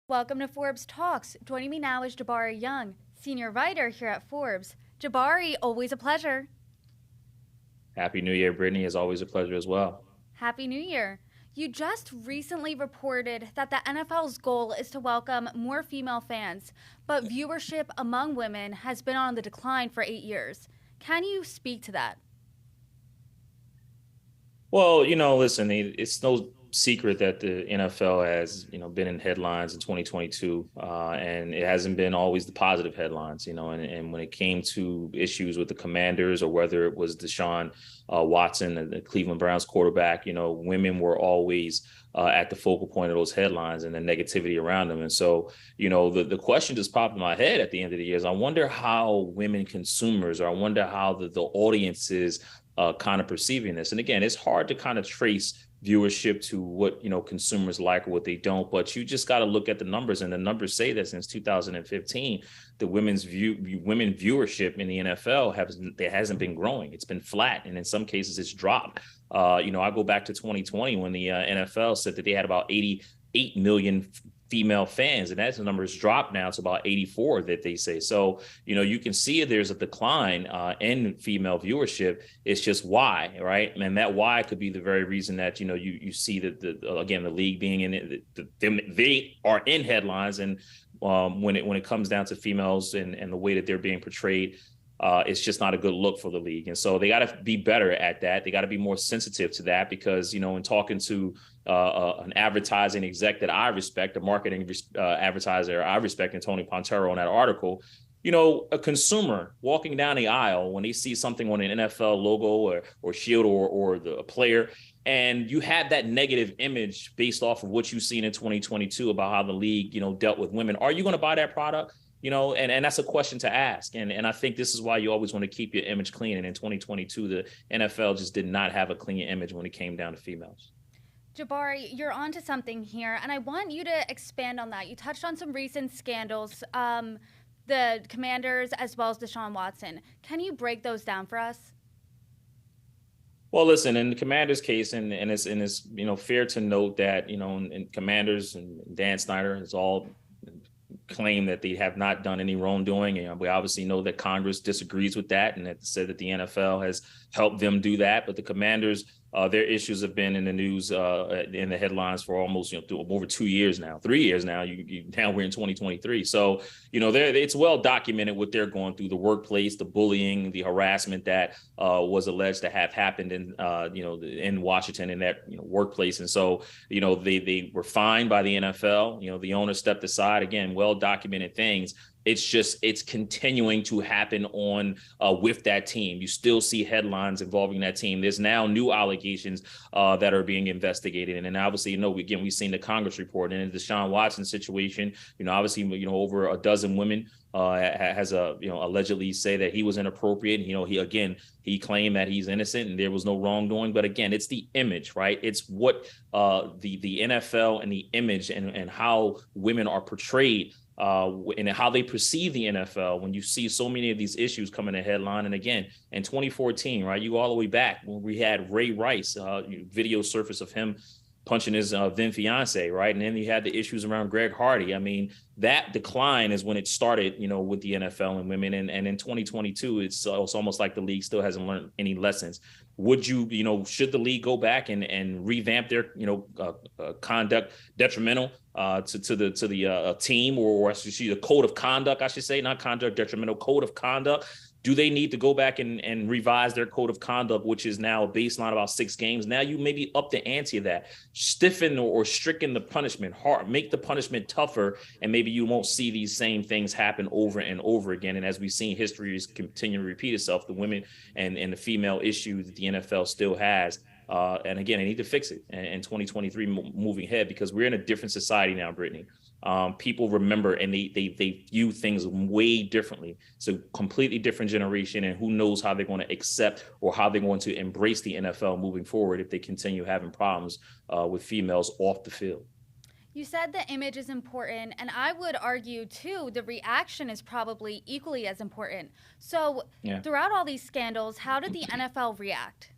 Welcome to Forbes Talks. Joining me now is Jabari Young, senior writer here at Forbes. Jabari, always a pleasure. Happy New Year, Brittany. It's always a pleasure as well. Happy New Year. You just recently reported that the NFL's goal is to welcome more female fans, but viewership among women has been on the decline for 8 years. Can you speak to that? Well, listen, it's no secret that the NFL has, been in headlines in 2022, and it hasn't been always the positive headlines, and when it came to issues with the Commanders or whether it was Deshaun Watson, the Cleveland Browns quarterback, women were always at the focal point of those headlines and the negativity around them. And so, the question just popped in my head at the end of the year is I wonder how women consumers, or I wonder how the audience is kind of perceiving this. And again, it's hard to kind of trace viewership to what consumers like or what they don't, but you just got to look at the numbers, and the numbers say that since 2015 the women viewership in the NFL hasn't been growing. It's been flat, and in some cases it's dropped. I go back to 2020 when the NFL said that they had about 88 million female fans, and that number has dropped now to about 84 that they say. So you can see there's a decline in female viewership. It's just why, right? And that why could be the very reason that you see that the league being in it, they are in headlines, and when it comes down to females and the way that they're being portrayed, it's just not a good look for the league. And so they got to be better at that. They got to be more sensitive to that, because, in talking to an advertising exec that I respect, a marketing advertiser I respect, and Tony Pontero, on that article, a consumer walking down the aisle, when they see something on an NFL logo or shield or the player, and you have that negative image based off of what you've seen in 2022 about how the league, dealt with women, are you going to buy that product? And that's a question to ask. And I think this is why you always want to keep your image clean. And in 2022, the NFL just did not have a clean image when it came down to females. Jabari, you're onto something here, and I want you to expand on that. You touched on some recent scandals, the Commanders as well as Deshaun Watson. Can you break those down for us? Well, listen, in the Commanders case, and it's fair to note that in Commanders and Dan Snyder has all claim that they have not done any wrongdoing. And we obviously know that Congress disagrees with that, and that said that the NFL has helped them do that. But the Commanders, their issues have been in the news, in the headlines for almost over 2 years now, 3 years now. Now we're in 2023, so it's well documented what they're going through: the workplace, the bullying, the harassment that was alleged to have happened in Washington in that workplace. And so they were fined by the NFL. The owner stepped aside. Again, well documented things. It's continuing to happen on with that team. You still see headlines involving that team. There's now new allegations that are being investigated, and obviously, we've seen the Congress report. And in the Deshaun Watson situation, obviously, over a dozen women has allegedly say that he was inappropriate. He claimed that he's innocent and there was no wrongdoing. But again, it's the image, right? It's what the NFL and the image and how women are portrayed, and how they perceive the NFL when you see so many of these issues come in the headline. And again, in 2014, right, you go all the way back when we had Ray Rice, video surface of him punching his then fiance, right? And then you had the issues around Greg Hardy. I mean, that decline is when it started, with the NFL and women. And in 2022, it's almost like the league still hasn't learned any lessons. Would should the league go back and revamp their, conduct detrimental to the team, or I should see the code of conduct, I should say, not conduct detrimental, code of conduct? Do they need to go back and revise their code of conduct, which is now a baseline about 6 games? Now you maybe up the ante of that, stiffen or stricken the punishment hard, make the punishment tougher, and maybe you won't see these same things happen over and over again. And as we've seen, history is continuing to repeat itself. The women and the female issue that the NFL still has. And again, I need to fix it in 2023 moving ahead, because we're in a different society now, Brittany. People remember, and they view things way differently. It's a completely different generation, and who knows how they're going to accept or how they're going to embrace the NFL moving forward if they continue having problems with females off the field. You said the image is important, and I would argue, too, the reaction is probably equally as important. So, Yeah. throughout all these scandals, how did the NFL react?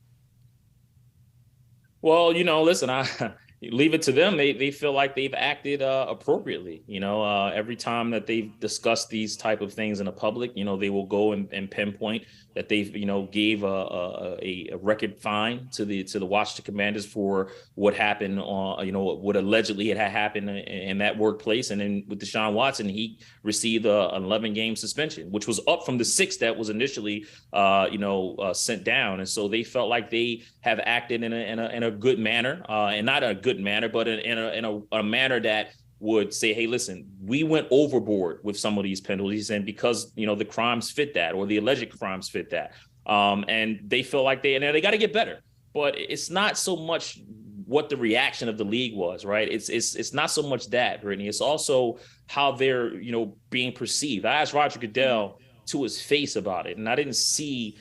Well, listen, leave it to them. They feel like they've acted appropriately. Every time that they've discussed these type of things in the public, they will go and pinpoint that they've gave a record fine to the Washington Commanders for what happened on what allegedly had happened in that workplace. And then with Deshaun Watson, he received an 11-game suspension, which was up from the 6 that was initially sent down. And so they felt like they have acted in a good manner, and not a good manner, but in a manner that would say, hey, listen, we went overboard with some of these penalties, and because the crimes fit that, or the alleged crimes fit that, and they feel like they got to get better. But it's not so much what the reaction of the league was, right? It's not so much that, Brittany. It's also how they're being perceived. I asked Roger Goodell to his face about it, and I didn't see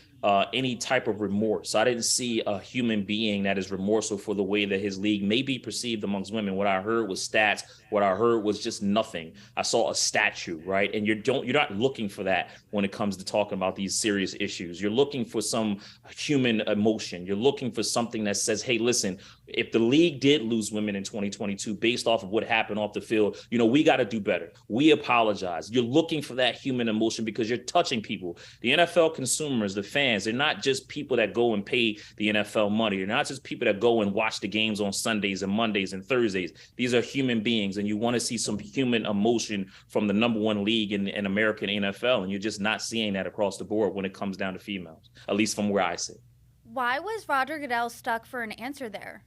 any type of remorse. I didn't see a human being that is remorseful for the way that his league may be perceived amongst women. What I heard was stats. What I heard was just nothing. I saw a statue, right? And you're not looking for that when it comes to talking about these serious issues. You're looking for some human emotion. You're looking for something that says, hey, listen, if the league did lose women in 2022 based off of what happened off the field, we got to do better. We apologize. You're looking for that human emotion because you're touching people. The NFL consumers, the fans, they're not just people that go and pay the NFL money. They're not just people that go and watch the games on Sundays and Mondays and Thursdays. These are human beings, and you want to see some human emotion from the number one league in American NFL, and you're just not seeing that across the board when it comes down to females, at least from where I sit. Why was Roger Goodell stuck for an answer there?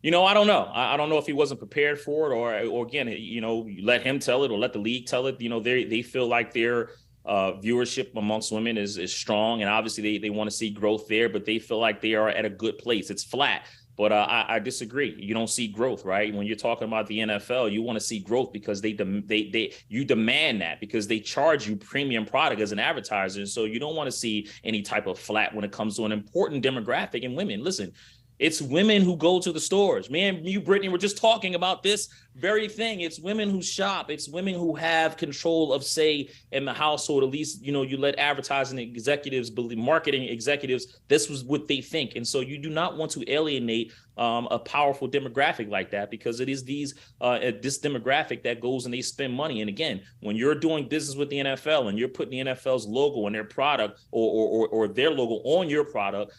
I don't know. I don't know if he wasn't prepared for it, or again, you let him tell it or let the league tell it. They feel like their viewership amongst women is strong, and obviously they want to see growth there, but they feel like they are at a good place. It's flat. But I disagree. You don't see growth, right? When you're talking about the NFL, you want to see growth because you demand that, because they charge you premium product as an advertiser. So you don't want to see any type of flat when it comes to an important demographic in women. Listen, it's women who go to the stores. Me and you, Brittany, were just talking about this very thing. It's women who shop. It's women who have control of say in the household. At least, you let advertising executives, marketing executives, this was what they think. And so you do not want to alienate a powerful demographic like that, because it is this demographic that goes and they spend money. And again, when you're doing business with the NFL and you're putting the NFL's logo on their product or their logo on your product,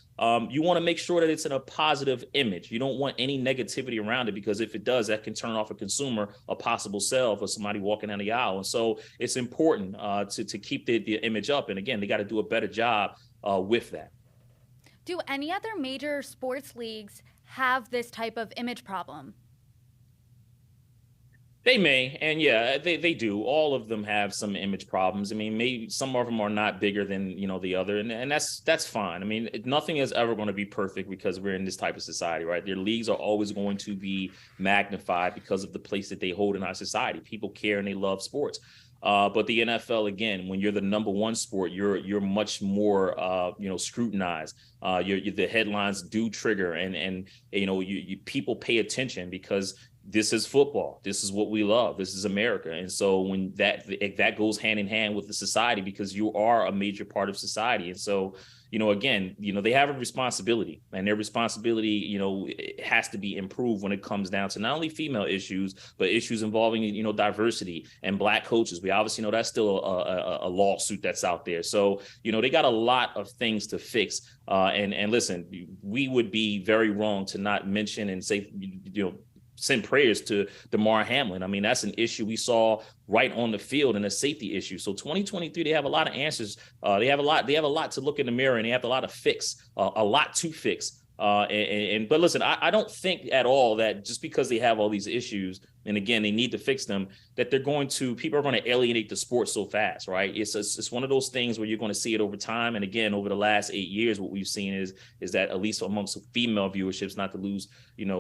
you want to make sure that it's in a positive image. You don't want any negativity around it, because if it does, that can turn off a consumer a possible sale for somebody walking down the aisle. And so it's important to keep the image up. And again, they got to do a better job with that. Do any other major sports leagues have this type of image problem? They may, and yeah, they do. All of them have some image problems. I mean, maybe some of them are not bigger than the other, and that's fine. I mean, nothing is ever going to be perfect because we're in this type of society, right? Their leagues are always going to be magnified because of the place that they hold in our society. People care and they love sports. But the NFL, again, when you're the number one sport, you're much more scrutinized. The headlines do trigger, and people pay attention because this is football. This is what we love. This is America. And so when that goes hand in hand with the society, because you are a major part of society. And so, again, they have a responsibility, and their responsibility, it has to be improved when it comes down to not only female issues, but issues involving, diversity and Black coaches. We obviously know that's still a lawsuit that's out there. So, they got a lot of things to fix. And listen, we would be very wrong to not mention and say, send prayers to Damar Hamlin. I mean, that's an issue we saw right on the field, and a safety issue. So 2023, they have a lot of answers. They have a lot to look in the mirror, and they have a lot to fix. But listen, I don't think at all that just because they have all these issues, and again, they need to fix them, that people are going to alienate the sport so fast, right? It's one of those things where you're going to see it over time. And again, over the last 8 years, what we've seen is that at least amongst female viewerships, not to lose,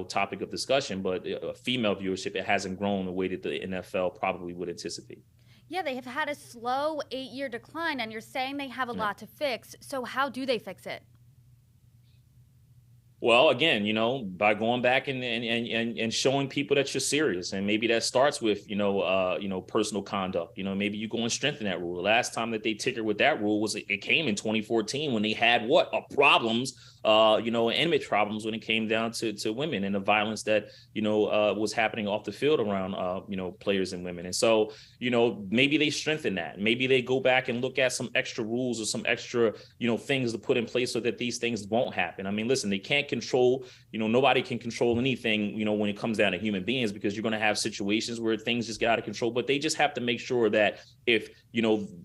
topic of discussion, but female viewership, it hasn't grown the way that the NFL probably would anticipate. Yeah, they have had a slow 8-year decline, and you're saying they have a lot to fix. So how do they fix it? Well, again, by going back and showing people that you're serious, and maybe that starts with personal conduct. Maybe you go and strengthen that rule. The last time that they tinkered with that rule was it came in 2014 when they had problems, intimate problems when it came down to women and the violence that was happening off the field around players and women. And so maybe they strengthen that. Maybe they go back and look at some extra rules or some extra things to put in place so that these things won't happen. I mean, listen, they can't control, nobody can control anything, when it comes down to human beings, because you're going to have situations where things just get out of control. But they just have to make sure that if,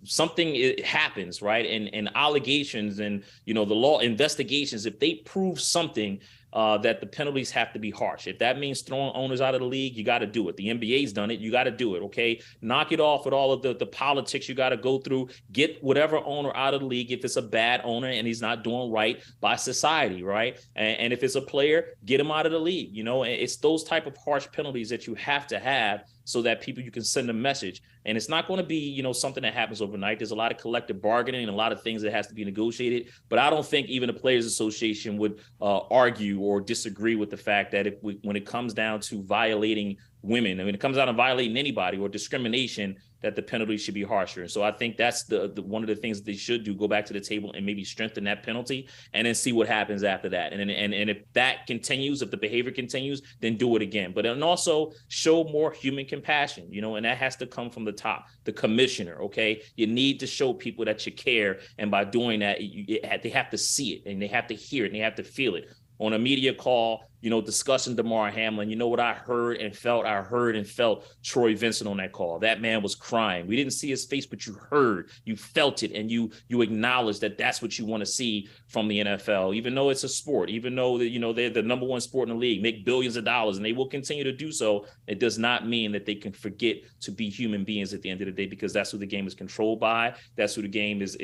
something happens, right, and allegations and, the law investigations, if they prove something, that the penalties have to be harsh. If that means throwing owners out of the league, you got to do it. The NBA's done it. You got to do it. Okay. Knock it off with all of the politics you got to go through. Get whatever owner out of the league if it's a bad owner and he's not doing right by society, right? And if it's a player, get him out of the league. It's those type of harsh penalties that you have to have so that people, you can send a message. And it's not going to be, something that happens overnight. There's a lot of collective bargaining and a lot of things that has to be negotiated. But I don't think even the Players Association would argue or disagree with the fact that when it comes down to violating women, and when it comes down to violating anybody or discrimination, that the penalty should be harsher. And so I think that's the one of the things that they should do, go back to the table and maybe strengthen that penalty and then see what happens after that. And if that continues, if the behavior continues, then do it again. But and also show more human compassion, and that has to come from the top, the commissioner, okay? You need to show people that you care. And by doing that, they have to see it and they have to hear it and they have to feel it. On a media call, discussing Damar Hamlin, you know what I heard and felt? I heard and felt Troy Vincent on that call. That man was crying. We didn't see his face, but you heard, you felt it, and you acknowledged that that's what you want to see from the NFL, even though it's a sport, even though they're the number one sport in the league, make billions of dollars, and they will continue to do so. It does not mean that they can forget to be human beings at the end of the day, because that's who the game is controlled by. That's who the game is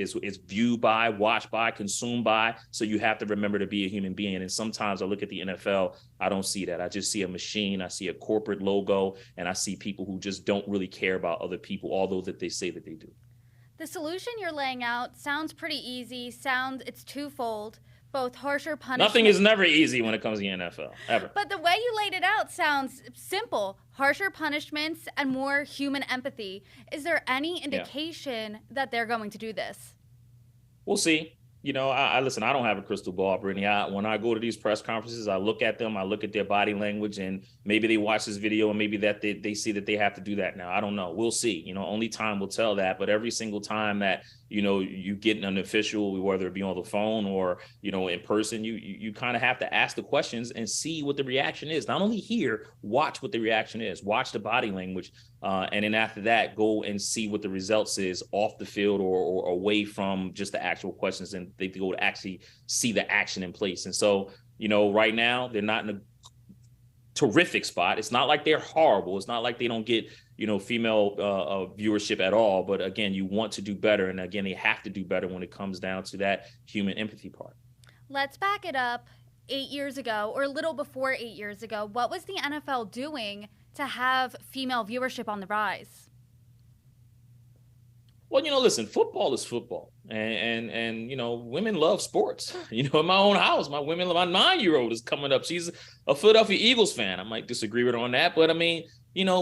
viewed by, watched by, consumed by. So you have to remember to be a human being. And sometimes I look at the NFL, I don't see that. I just see a machine. I see a corporate logo, and I see people who just don't really care about other people, although that they say that they do. The solution you're laying out sounds pretty easy. It's twofold, both harsher punishment. Nothing is never easy when it comes to the NFL, ever. But the way you laid it out sounds simple. Harsher punishments and more human empathy. Is there any indication that they're going to do this? We'll see. I listen, I don't have a crystal ball, Brittany. When I go to these press conferences, I look at them, I look at their body language, and maybe they watch this video and maybe that they see that they have to do that now. I don't know. We'll see. Only time will tell that. But every single time that, you get an official, whether it be on the phone or, in person, you kind of have to ask the questions and see what the reaction is. Not only hear, watch what the reaction is, watch the body language. And then after that, go and see what the results is off the field or away from just the actual questions, and they go to actually see the action in place. And so, right now they're not in a terrific spot. It's not like they're horrible. It's not like they don't get, female viewership at all. But again, you want to do better. And again, they have to do better when it comes down to that human empathy part. Let's back it up 8 years ago, or a little before 8 years ago. What was the NFL doing to have female viewership on the rise? Well, listen, football is football. And women love sports. In my own house, my 9-year-old is coming up. She's a Philadelphia Eagles fan. I might disagree with her on that, but I mean,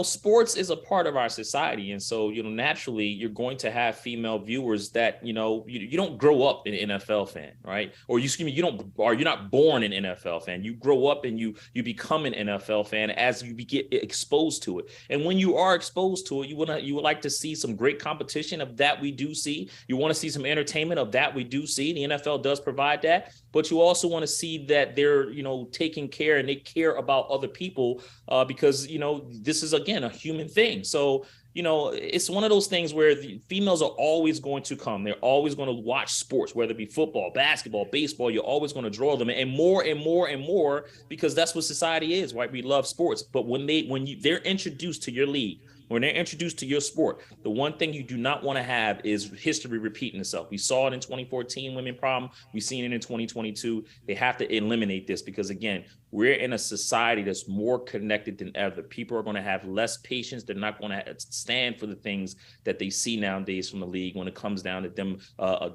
sports is a part of our society. And so, naturally, you're going to have female viewers that, you don't grow up an NFL fan, right? Or you're not born an NFL fan. You grow up and you become an NFL fan as you get exposed to it. And when you are exposed to it, you would like to see some great competition of that we do see. You want to see some entertainment of that we do see. The NFL does provide that, but you also want to see that they're, taking care and they care about other people because, this is, again, a human thing. So, it's one of those things where the females are always going to come. They're always going to watch sports, whether it be football, basketball, baseball. You're always going to draw them, and more and more and more, because that's what society is, right? We love sports. But when they're introduced to your league, when they're introduced to your sport, the one thing you do not want to have is history repeating itself. We saw it in 2014, women problem. We've seen it in 2022. They have to eliminate this because, again, we're in a society that's more connected than ever. People are going to have less patience. They're not going to stand for the things that they see nowadays from the league when it comes down to them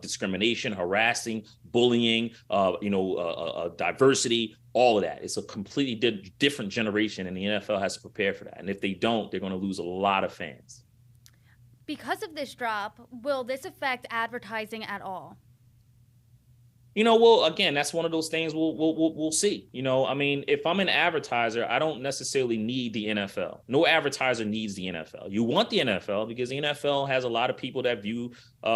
discrimination, harassing, bullying, diversity. all of that. It's a completely different generation, and the NFL has to prepare for that. And if they don't, they're going to lose a lot of fans. Because of this drop, will this affect advertising at all? Well, again, that's one of those things we'll see. I mean, if I'm an advertiser, I don't necessarily need the NFL. No advertiser needs the NFL. You want the NFL because the NFL has a lot of people that view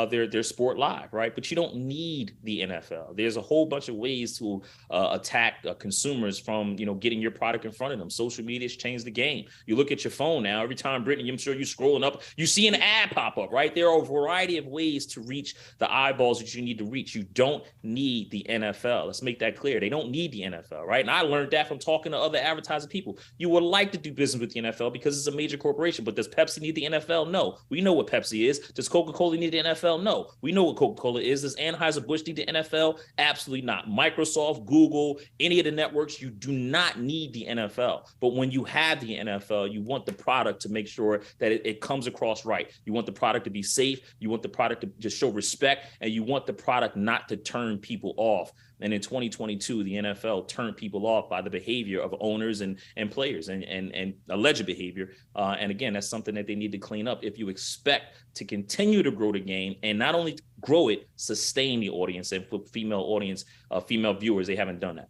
their sport live, right? But you don't need the NFL. There's a whole bunch of ways to attack consumers from getting your product in front of them. Social media's changed the game. You look at your phone now. Every time, Brittany, I'm sure you're scrolling up, you see an ad pop up, right? There are a variety of ways to reach the eyeballs that you need to reach. You don't need the NFL. Let's make that clear. They don't need the NFL, right? And I learned that from talking to other advertising people. You would like to do business with the NFL because it's a major corporation, but does Pepsi need the NFL? No. We know what Pepsi is. Does Coca-Cola need the NFL? No. We know what Coca-Cola is. Does Anheuser-Busch need the NFL? Absolutely not. Microsoft, Google, any of the networks, you do not need the NFL. But when you have the NFL, you want the product to make sure that it comes across right. You want the product to be safe. You want the product to just show respect, and you want the product not to turn people off. And in 2022, the NFL turned people off by the behavior of owners and players and alleged behavior. And again, that's something that they need to clean up if you expect to continue to grow the game, and not only grow it, sustain the audience and female viewers. They haven't done that.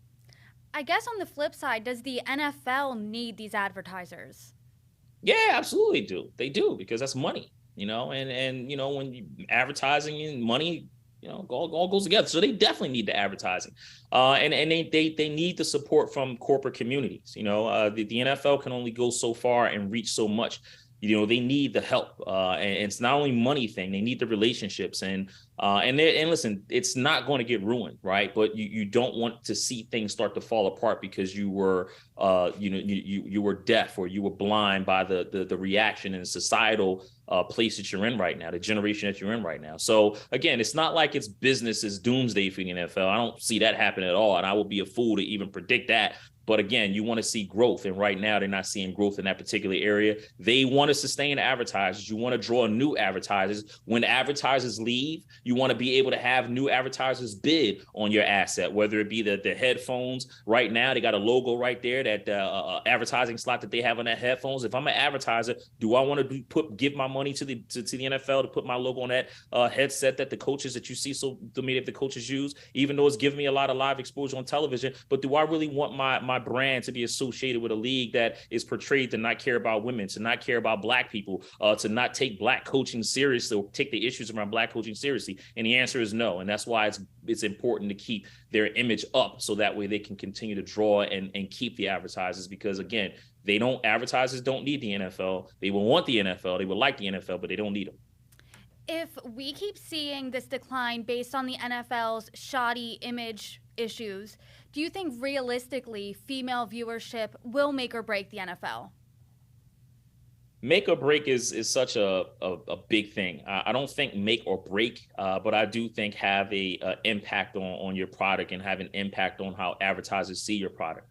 I guess on the flip side, does the NFL need these advertisers? Yeah, absolutely do. They do, because that's money, and when advertising and money, all goes together. So they definitely need the advertising, and they need the support from corporate communities. The NFL can only go so far and reach so much. They need the help, and it's not only money thing. They need the relationships, and listen, it's not going to get ruined, right? But you don't want to see things start to fall apart because you were you were deaf or you were blind by the reaction and societal place that you're in right now, the generation that you're in right now. So again, it's not like it's business is doomsday for the NFL. I don't see that happen at all, and I would be a fool to even predict that. But again, you want to see growth. And right now, they're not seeing growth in that particular area. They want to sustain advertisers. You want to draw new advertisers. When advertisers leave, you want to be able to have new advertisers bid on your asset, whether it be the headphones. Right now, they got a logo right there, that advertising slot that they have on that headphones. If I'm an advertiser, do I want to give my money to the NFL to put my logo on that headset that the coaches that you see so many of the coaches use, even though it's giving me a lot of live exposure on television? But do I really want my brand to be associated with a league that is portrayed to not care about women, to not care about Black people, to not take Black coaching seriously, or take the issues around Black coaching seriously? And the answer is no. And that's why it's important to keep their image up, so that way they can continue to draw and keep the advertisers, because again, advertisers don't need the NFL. They will want the NFL. They would like the NFL, but they don't need them. If we keep seeing this decline based on the NFL's shoddy image issues, do you think realistically female viewership will make or break the NFL? Make or break is such a big thing. I don't think make or break, but I do think have a impact on your product, and have an impact on how advertisers see your product.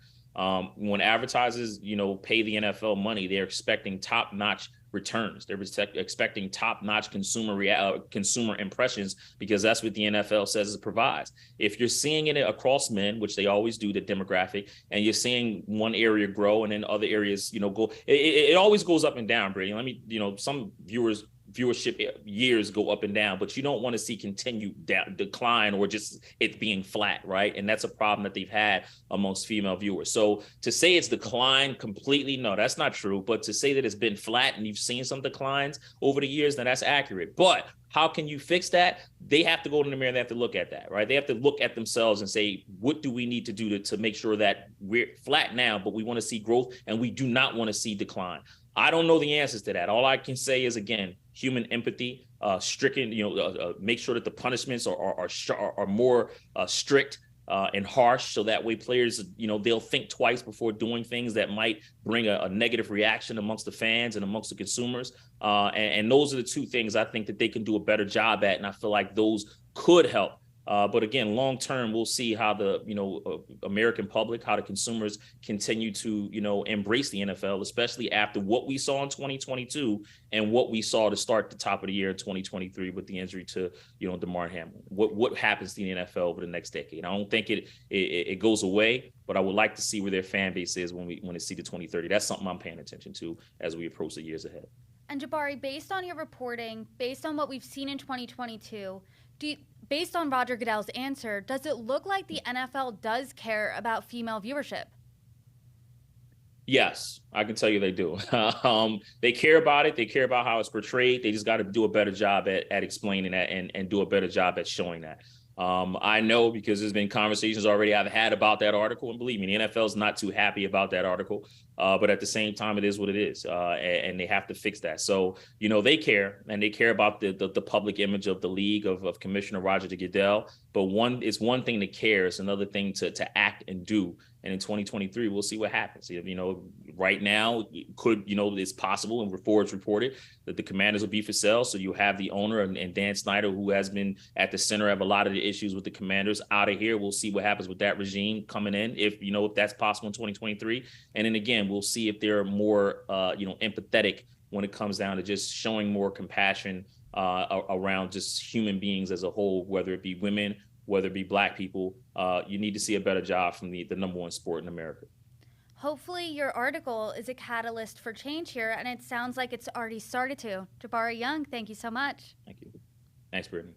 When advertisers, pay the NFL money, they're expecting top-notch returns. They're expecting top-notch consumer impressions, because that's what the NFL says it provides. If you're seeing it across men, which they always do, the demographic, and you're seeing one area grow and then other areas, go, it always goes up and down, Brady. Some viewership years go up and down, but you don't want to see continued decline or just it being flat, right? And that's a problem that they've had amongst female viewers. So to say it's declined completely, no, that's not true. But to say that it's been flat and you've seen some declines over the years, then that's accurate. But how can you fix that? They have to go in the mirror. They have to look at that, right? They have to look at themselves and say, what do we need to do to make sure that we're flat now, but we want to see growth and we do not want to see decline? I don't know the answers to that. All I can say is, again, human empathy, make sure that the punishments are more strict and harsh, so that way players, they'll think twice before doing things that might bring a negative reaction amongst the fans and amongst the consumers. And those are the two things I think that they can do a better job at. And I feel like those could help But again, long term, we'll see how the American public, how the consumers continue to embrace the NFL, especially after what we saw in 2022 and what we saw to start the top of the year in 2023 with the injury to DeMar Hamlin. What happens to the NFL over the next decade? I don't think it goes away, but I would like to see where their fan base is when they see the 2030. That's something I'm paying attention to as we approach the years ahead. And Jabari, based on your reporting, based on what we've seen in 2022, based on Roger Goodell's answer, does it look like the NFL does care about female viewership? Yes, I can tell you they do. They care about it. They care about how it's portrayed. They just got to do a better job at explaining that and do a better job at showing that. I know because there's been conversations already I've had about that article, and believe me, the NFL is not too happy about that article. But at the same time, it is what it is, and they have to fix that. So they care, and they care about the public image of the league of Commissioner Roger Goodell. But it's one thing to care; it's another thing to act and do. And in 2023, we'll see what happens. Right now, it's possible, and Forbes reported that the Commanders will be for sale. So you have the owner and Dan Snyder, who has been at the center of a lot of the issues with the Commanders, out of here. We'll see what happens with that regime coming in, if that's possible in 2023. And then again, we'll see if they're more, empathetic when it comes down to just showing more compassion around just human beings as a whole, whether it be women, whether it be Black people. You need to see a better job from the number one sport in America. Hopefully your article is a catalyst for change here, and it sounds like it's already started to. Jabari Young, thank you so much. Thank you. Thanks, Brittany.